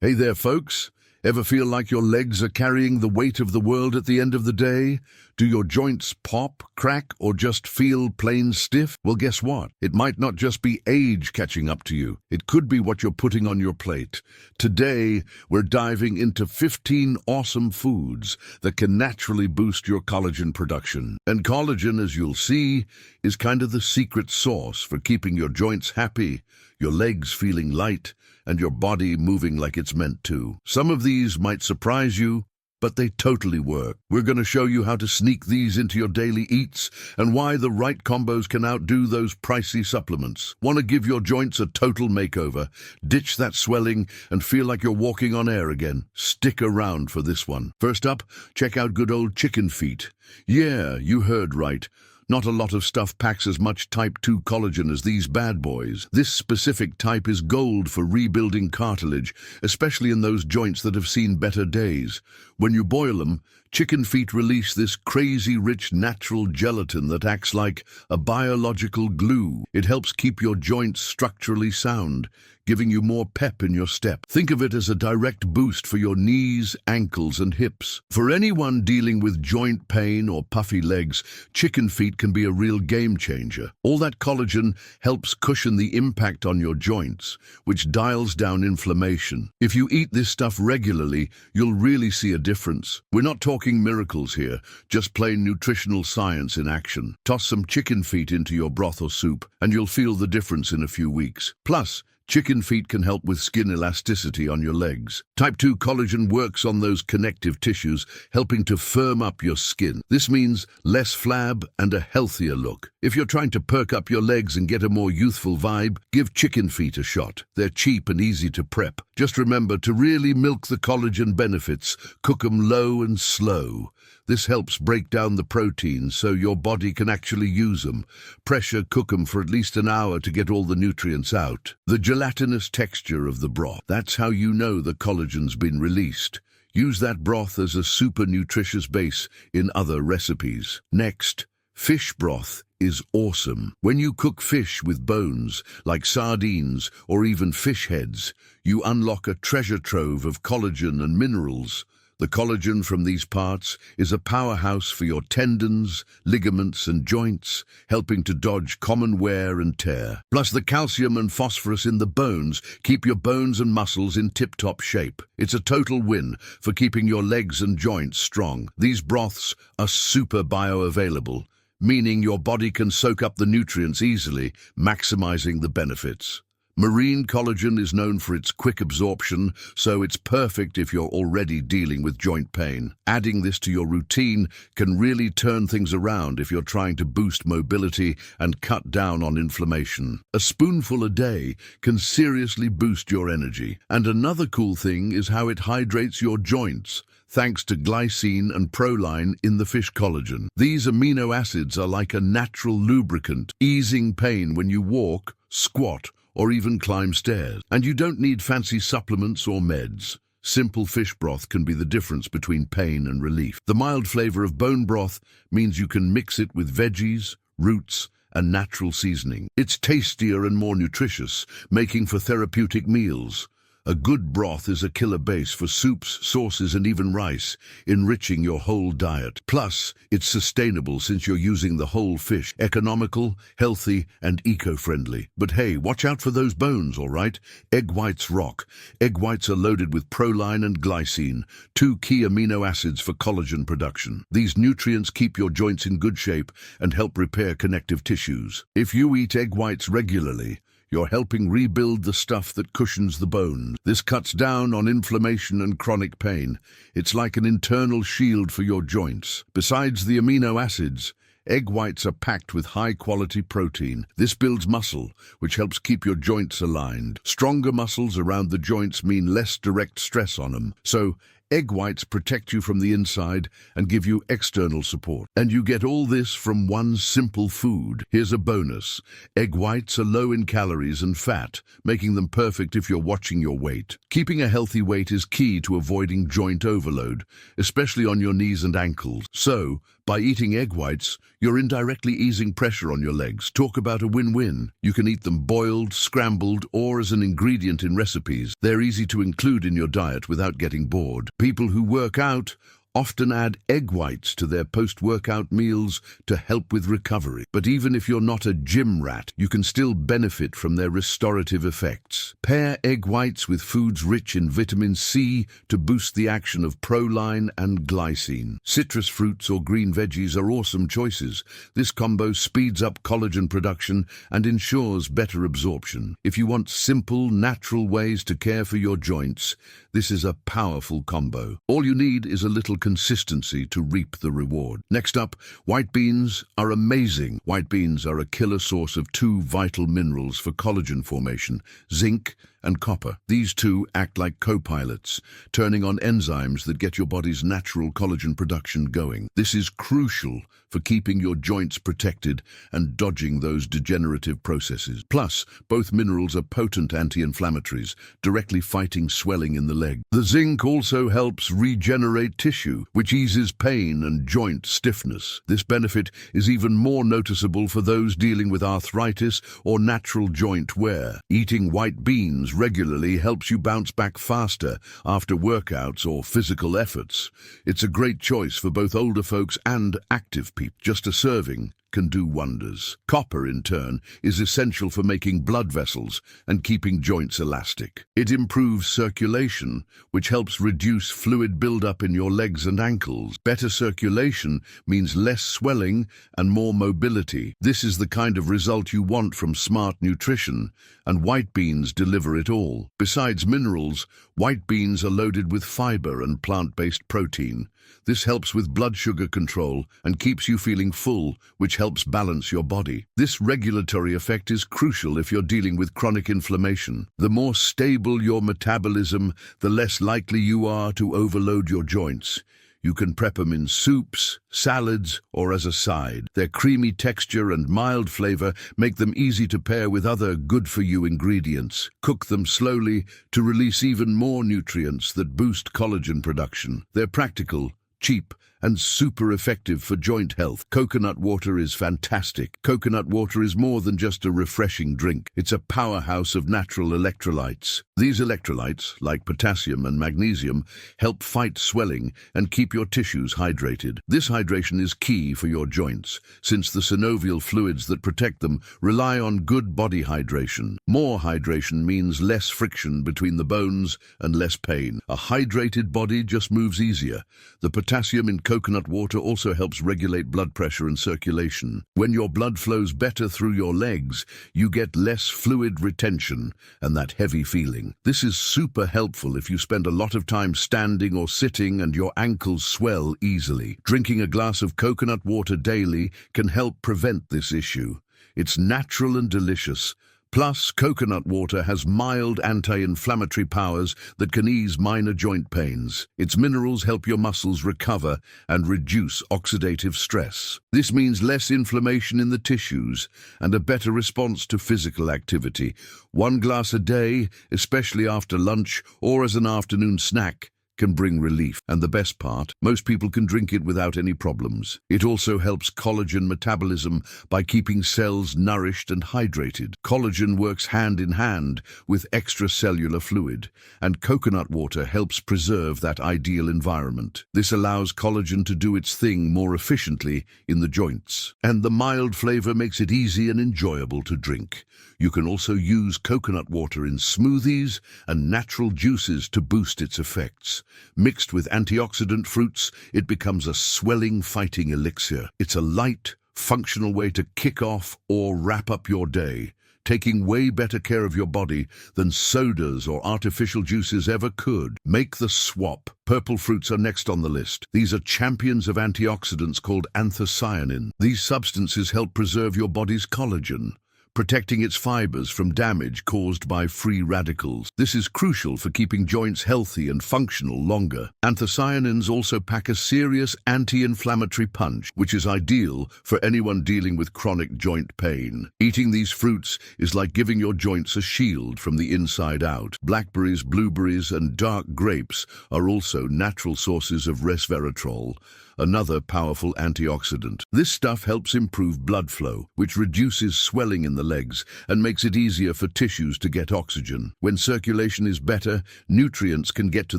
Hey there, folks. Ever feel like your legs are carrying the weight of the world at the end of the day? Do your joints pop, crack, or just feel plain stiff? Well, guess what? It might not just be age catching up to you. It could be what you're putting on your plate. Today, we're diving into 15 awesome foods that can naturally boost your collagen production. And collagen, as you'll see, is kind of the secret sauce for keeping your joints happy, your legs feeling light, and your body moving like it's meant to. Some of these might surprise you, but they totally work. We're going to show you how to sneak these into your daily eats and why the right combos can outdo those pricey supplements. Want to give your joints a total makeover, ditch that swelling, and feel like you're walking on air again? Stick around for this one. First up, check out good old chicken feet. Yeah, you heard right. Not a lot of stuff packs as much type 2 collagen as these bad boys. This specific type is gold for rebuilding cartilage, especially in those joints that have seen better days. When you boil them, chicken feet release this crazy rich natural gelatin that acts like a biological glue. It helps keep your joints structurally sound, giving you more pep in your step. Think of it as a direct boost for your knees, ankles, and hips. For anyone dealing with joint pain or puffy legs, chicken feet can be a real game changer. All that collagen helps cushion the impact on your joints, which dials down inflammation. If you eat this stuff regularly, you'll really see a difference. We're not talking miracles here, just plain nutritional science in action. Toss some chicken feet into your broth or soup, and you'll feel the difference in a few weeks. Plus, chicken feet can help with skin elasticity on your legs. Type 2 collagen works on those connective tissues, helping to firm up your skin. This means less flab and a healthier look. If you're trying to perk up your legs and get a more youthful vibe, give chicken feet a shot. They're cheap and easy to prep. Just remember to really milk the collagen benefits. Cook them low and slow. This helps break down the proteins so your body can actually use them. Pressure cook them for at least an hour to get all the nutrients out. The gelatinous texture of the broth, that's how you know the collagen's been released. Use that broth as a super nutritious base in other recipes. Next, fish broth is awesome. When you cook fish with bones, like sardines or even fish heads, you unlock a treasure trove of collagen and minerals. The collagen from these parts is a powerhouse for your tendons, ligaments, and joints, helping to dodge common wear and tear. Plus, the calcium and phosphorus in the bones keep your bones and muscles in tip-top shape. It's a total win for keeping your legs and joints strong. These broths are super bioavailable, meaning your body can soak up the nutrients easily, maximizing the benefits. Marine collagen is known for its quick absorption, so it's perfect if you're already dealing with joint pain. Adding this to your routine can really turn things around if you're trying to boost mobility and cut down on inflammation. A spoonful a day can seriously boost your energy. And another cool thing is how it hydrates your joints, thanks to glycine and proline in the fish collagen. These amino acids are like a natural lubricant, easing pain when you walk, squat, or even climb stairs. And you don't need fancy supplements or meds. Simple fish broth can be the difference between pain and relief. The mild flavor of bone broth means you can mix it with veggies, roots, and natural seasoning. It's tastier and more nutritious, making for therapeutic meals. A good broth is a killer base for soups, sauces, and even rice, enriching your whole diet. Plus, it's sustainable since you're using the whole fish. Economical, healthy, and eco-friendly. But hey, watch out for those bones, all right? Egg whites rock. Egg whites are loaded with proline and glycine, two key amino acids for collagen production. These nutrients keep your joints in good shape and help repair connective tissues. If you eat egg whites regularly, you're helping rebuild the stuff that cushions the bones. This cuts down on inflammation and chronic pain. It's like an internal shield for your joints. Besides the amino acids, egg whites are packed with high-quality protein. This builds muscle, which helps keep your joints aligned. Stronger muscles around the joints mean less direct stress on them. So, egg whites protect you from the inside and give you external support. And you get all this from one simple food. Here's a bonus. Egg whites are low in calories and fat, making them perfect if you're watching your weight. Keeping a healthy weight is key to avoiding joint overload, especially on your knees and ankles. So, By eating egg whites, you're indirectly easing pressure on your legs. Talk about a win-win. You can eat them boiled, scrambled, or as an ingredient in recipes. They're easy to include in your diet without getting bored. People who work out often add egg whites to their post-workout meals to help with recovery. But even if you're not a gym rat, you can still benefit from their restorative effects. Pair egg whites with foods rich in vitamin C to boost the action of proline and glycine. Citrus fruits or green veggies are awesome choices. This combo speeds up collagen production and ensures better absorption. If you want simple, natural ways to care for your joints, this is a powerful combo. All you need is a little consistency to reap the reward. Next up, white beans are amazing. White beans are a killer source of two vital minerals for collagen formation, zinc and copper. These two act like co-pilots, turning on enzymes that get your body's natural collagen production going. This is crucial for keeping your joints protected and dodging those degenerative processes. Plus, both minerals are potent anti-inflammatories, directly fighting swelling in the leg. The zinc also helps regenerate tissue, which eases pain and joint stiffness. This benefit is even more noticeable for those dealing with arthritis or natural joint wear. Eating white beans regularly helps you bounce back faster after workouts or physical efforts. It's a great choice for both older folks and active people. Just a serving can do wonders. Copper, in turn, is essential for making blood vessels and keeping joints elastic. It improves circulation, which helps reduce fluid buildup in your legs and ankles. Better circulation means less swelling and more mobility. This is the kind of result you want from smart nutrition, and white beans deliver it all. Besides minerals, white beans are loaded with fiber and plant-based protein. This helps with blood sugar control and keeps you feeling full, which helps balance your body. This regulatory effect is crucial if you're dealing with chronic inflammation. The more stable your metabolism, the less likely you are to overload your joints. You can prep them in soups, salads, or as a side. Their creamy texture and mild flavor make them easy to pair with other good-for-you ingredients. Cook them slowly to release even more nutrients that boost collagen production. They're practical, cheap, and super effective for joint health. Coconut water is fantastic. Coconut water is more than just a refreshing drink. It's a powerhouse of natural electrolytes. These electrolytes, like potassium and magnesium, help fight swelling and keep your tissues hydrated. This hydration is key for your joints, since the synovial fluids that protect them rely on good body hydration. More hydration means less friction between the bones and less pain. A hydrated body just moves easier. The potassium in coconut water also helps regulate blood pressure and circulation. When your blood flows better through your legs, you get less fluid retention and that heavy feeling. This is super helpful if you spend a lot of time standing or sitting and your ankles swell easily. Drinking a glass of coconut water daily can help prevent this issue. It's natural and delicious. Plus, coconut water has mild anti-inflammatory powers that can ease minor joint pains. Its minerals help your muscles recover and reduce oxidative stress. This means less inflammation in the tissues and a better response to physical activity. One glass a day, especially after lunch or as an afternoon snack, can bring relief. And the best part, most people can drink it without any problems. It also helps collagen metabolism by keeping cells nourished and hydrated. Collagen works hand in hand with extracellular fluid, and coconut water helps preserve that ideal environment. This allows collagen to do its thing more efficiently in the joints. And the mild flavor makes it easy and enjoyable to drink. You can also use coconut water in smoothies and natural juices to boost its effects. Mixed with antioxidant fruits, it becomes a swelling fighting elixir. It's a light, functional way to kick off or wrap up your day, taking way better care of your body than sodas or artificial juices ever could. Make the swap. Purple fruits are next on the list. These are champions of antioxidants called anthocyanin. These substances help preserve your body's collagen. protecting its fibers from damage caused by free radicals. This is crucial for keeping joints healthy and functional longer. Anthocyanins also pack a serious anti-inflammatory punch, which is ideal for anyone dealing with chronic joint pain. Eating these fruits is like giving your joints a shield from the inside out. Blackberries, blueberries, and dark grapes are also natural sources of resveratrol, another powerful antioxidant. This stuff helps improve blood flow, which reduces swelling in the legs and makes it easier for tissues to get oxygen. When circulation is better, nutrients can get to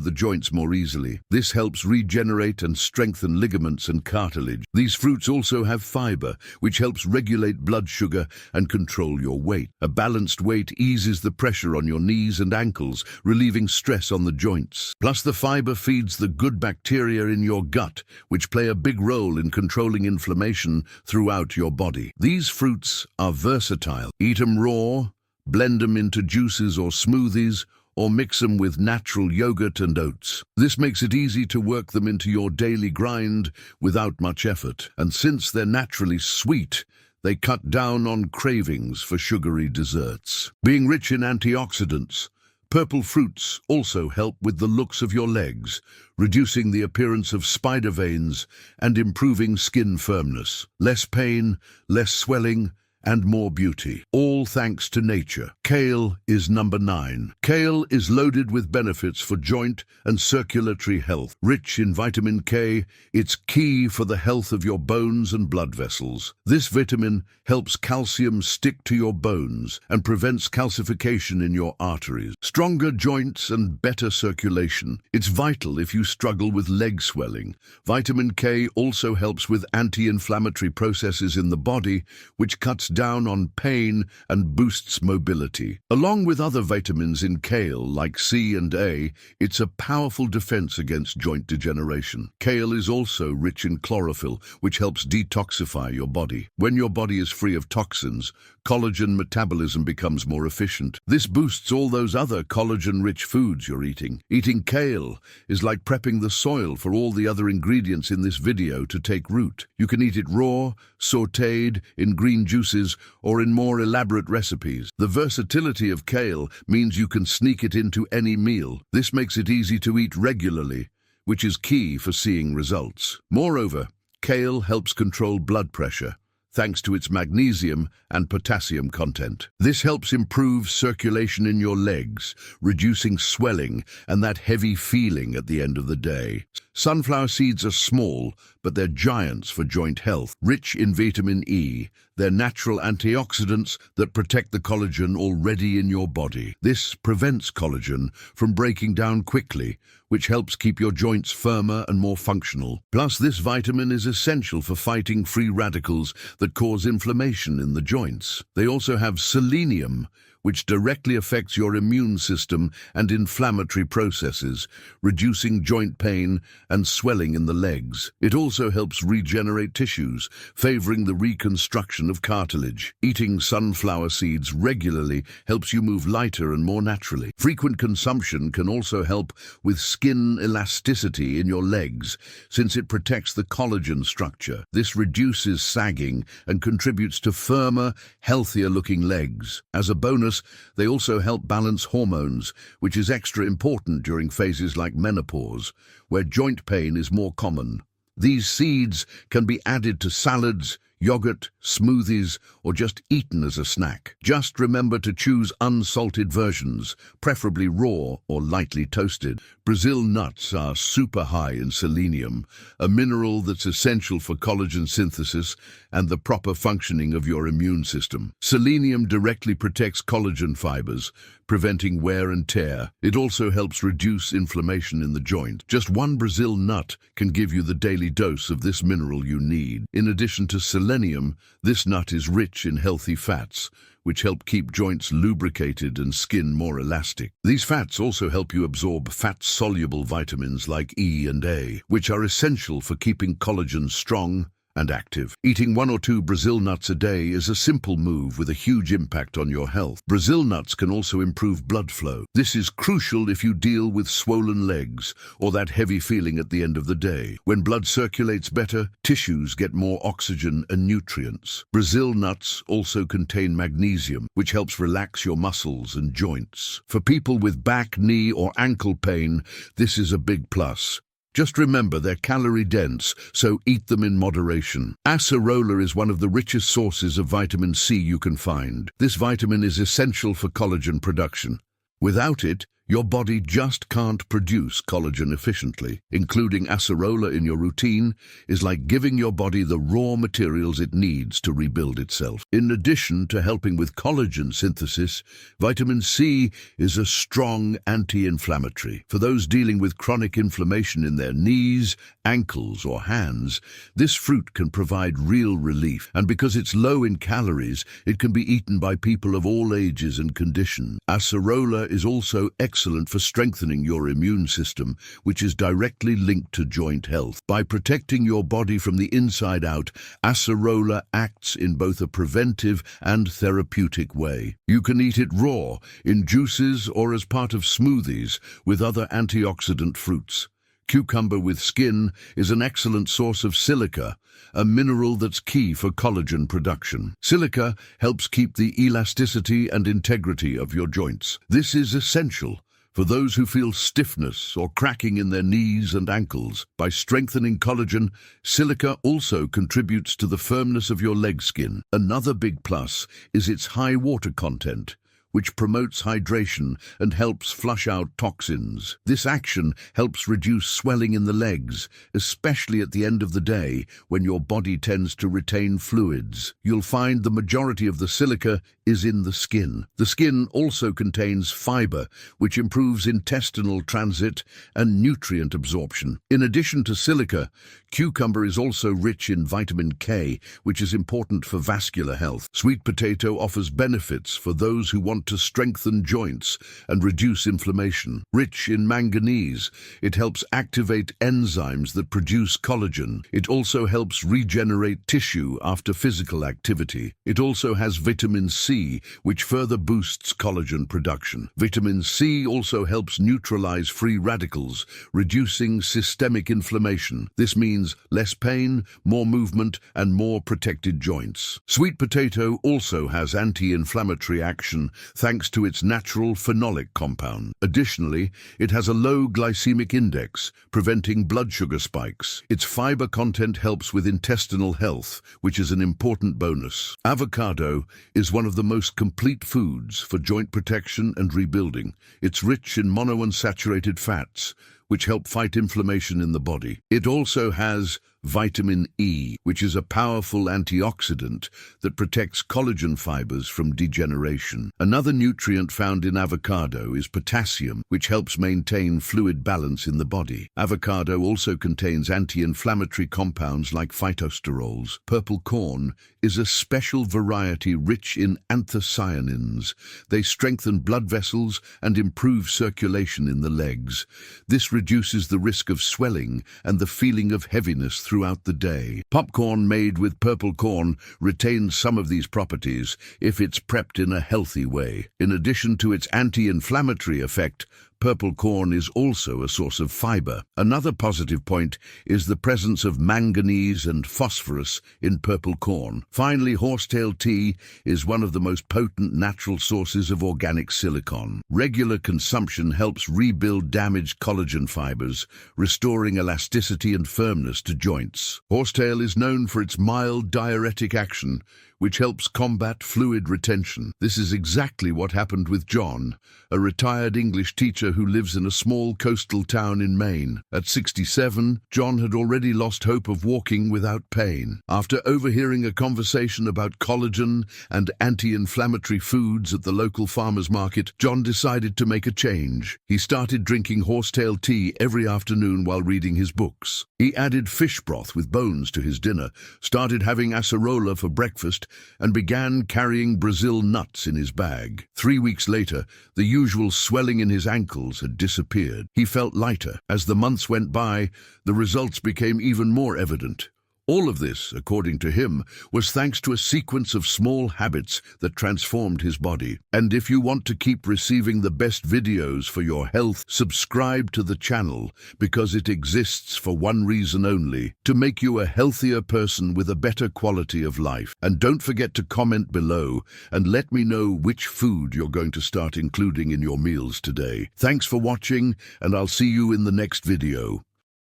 the joints more easily. This helps regenerate and strengthen ligaments and cartilage. These fruits also have fiber, which helps regulate blood sugar and control your weight. A balanced weight eases the pressure on your knees and ankles, relieving stress on the joints. Plus, the fiber feeds the good bacteria in your gut, which play a big role in controlling inflammation throughout your body. These fruits are versatile. Eat them raw, blend them into juices or smoothies, or mix them with natural yogurt and oats. This makes it easy to work them into your daily grind without much effort. And since they're naturally sweet, they cut down on cravings for sugary desserts. Being rich in antioxidants, purple fruits also help with the looks of your legs, reducing the appearance of spider veins and improving skin firmness. Less pain, less swelling, and more beauty, all thanks to nature. Kale is number 9. Kale is loaded with benefits for joint and circulatory health. Rich in vitamin K, it's key for the health of your bones and blood vessels. This vitamin helps calcium stick to your bones and prevents calcification in your arteries. Stronger joints and better circulation. It's vital if you struggle with leg swelling. Vitamin K also helps with anti-inflammatory processes in the body, which cuts down on pain and boosts mobility. Along with other vitamins in kale like C and A, it's a powerful defense against joint degeneration. Kale is also rich in chlorophyll, which helps detoxify your body. When your body is free of toxins, collagen metabolism becomes more efficient. This boosts all those other collagen-rich foods you're eating. Eating kale is like prepping the soil for all the other ingredients in this video to take root. You can eat it raw, sautéed, in green juices, or in more elaborate recipes. The versatility of kale means you can sneak it into any meal. This makes it easy to eat regularly, which is key for seeing results. Moreover, kale helps control blood pressure, thanks to its magnesium and potassium content. This helps improve circulation in your legs, reducing swelling and that heavy feeling at the end of the day. Sunflower seeds are small, but they're giants for joint health. Rich in vitamin E, they're natural antioxidants that protect the collagen already in your body. This prevents collagen from breaking down quickly, which helps keep your joints firmer and more functional. Plus, this vitamin is essential for fighting free radicals that cause inflammation in the joints. They also have selenium, which directly affects your immune system and inflammatory processes, reducing joint pain and swelling in the legs. It also helps regenerate tissues, favoring the reconstruction of cartilage. Eating sunflower seeds regularly helps you move lighter and more naturally. Frequent consumption can also help with skin elasticity in your legs, since it protects the collagen structure. This reduces sagging and contributes to firmer, healthier-looking legs. As a bonus, they also help balance hormones, which is extra important during phases like menopause, where joint pain is more common. These seeds can be added to salads, yogurt, smoothies, or just eaten as a snack. Just remember to choose unsalted versions, preferably raw or lightly toasted. Brazil nuts are super high in selenium, a mineral that's essential for collagen synthesis and the proper functioning of your immune system. Selenium directly protects collagen fibers, preventing wear and tear. It also helps reduce inflammation in the joint. Just one Brazil nut can give you the daily dose of this mineral you need. In addition to selenium, this nut is rich in healthy fats, which help keep joints lubricated and skin more elastic. These fats also help you absorb fat-soluble vitamins like E and A, which are essential for keeping collagen strong and active. Eating 1 or 2 Brazil nuts a day is a simple move with a huge impact on your health. Brazil nuts can also improve blood flow. This is crucial if you deal with swollen legs or that heavy feeling at the end of the day. When blood circulates better, tissues get more oxygen and nutrients. Brazil nuts also contain magnesium, which helps relax your muscles and joints. For people with back, knee, or ankle pain, this is a big plus. Just remember they're calorie-dense, so eat them in moderation. Acerola is one of the richest sources of vitamin C you can find. This vitamin is essential for collagen production. Without it, your body just can't produce collagen efficiently. Including acerola in your routine is like giving your body the raw materials it needs to rebuild itself. In addition to helping with collagen synthesis, vitamin C is a strong anti-inflammatory. For those dealing with chronic inflammation in their knees, ankles, or hands, this fruit can provide real relief. And because it's low in calories, it can be eaten by people of all ages and conditions. Acerola is also excellent for strengthening your immune system, which is directly linked to joint health. By protecting your body from the inside out, acerola acts in both a preventive and therapeutic way. You can eat it raw, in juices, or as part of smoothies with other antioxidant fruits. Cucumber with skin is an excellent source of silica, a mineral that's key for collagen production. Silica helps keep the elasticity and integrity of your joints. This is essential for those who feel stiffness or cracking in their knees and ankles. By strengthening collagen, silica also contributes to the firmness of your leg skin. Another big plus is its high water content, which promotes hydration and helps flush out toxins. This action helps reduce swelling in the legs, especially at the end of the day when your body tends to retain fluids. You'll find the majority of the silica is in the skin. The skin also contains fiber, which improves intestinal transit and nutrient absorption. In addition to silica, cucumber is also rich in vitamin K, which is important for vascular health. Sweet potato offers benefits for those who want to strengthen joints and reduce inflammation. Rich in manganese, it helps activate enzymes that produce collagen. It also helps regenerate tissue after physical activity. It also has vitamin C, which further boosts collagen production. Vitamin C also helps neutralize free radicals, reducing systemic inflammation. This means less pain, more movement, and more protected joints. Sweet potato also has anti-inflammatory action thanks to its natural phenolic compound. Additionally, it has a low glycemic index, preventing blood sugar spikes. Its fiber content helps with intestinal health, which is an important bonus. Avocado is one of the most complete foods for joint protection and rebuilding. It's rich in monounsaturated fats, which help fight inflammation in the body. It also has vitamin E, which is a powerful antioxidant that protects collagen fibers from degeneration. Another nutrient found in avocado is potassium, which helps maintain fluid balance in the body. Avocado also contains anti-inflammatory compounds like phytosterols. Purple corn is a special variety rich in anthocyanins. They strengthen blood vessels and improve circulation in the legs. This reduces the risk of swelling and the feeling of heaviness throughout the day. Popcorn made with purple corn retains some of these properties if it's prepped in a healthy way. In addition to its anti-inflammatory effect, purple corn is also a source of fiber. Another positive point is the presence of manganese and phosphorus in purple corn. Finally, horsetail tea is one of the most potent natural sources of organic silicon. Regular consumption helps rebuild damaged collagen fibers, restoring elasticity and firmness to joints. Horsetail is known for its mild diuretic action, which helps combat fluid retention. This is exactly what happened with John, a retired English teacher who lives in a small coastal town in Maine. At 67, John had already lost hope of walking without pain. After overhearing a conversation about collagen and anti-inflammatory foods at the local farmer's market, John decided to make a change. He started drinking horsetail tea every afternoon while reading his books. He added fish broth with bones to his dinner, started having acerola for breakfast, and began carrying Brazil nuts in his bag. 3 weeks later, the usual swelling in his ankles had disappeared. He felt lighter. As the months went by, the results became even more evident. All of this, according to him, was thanks to a sequence of small habits that transformed his body. And if you want to keep receiving the best videos for your health, subscribe to the channel, because it exists for one reason only: to make you a healthier person with a better quality of life. And don't forget to comment below and let me know which food you're going to start including in your meals today. Thanks for watching, and I'll see you in the next video.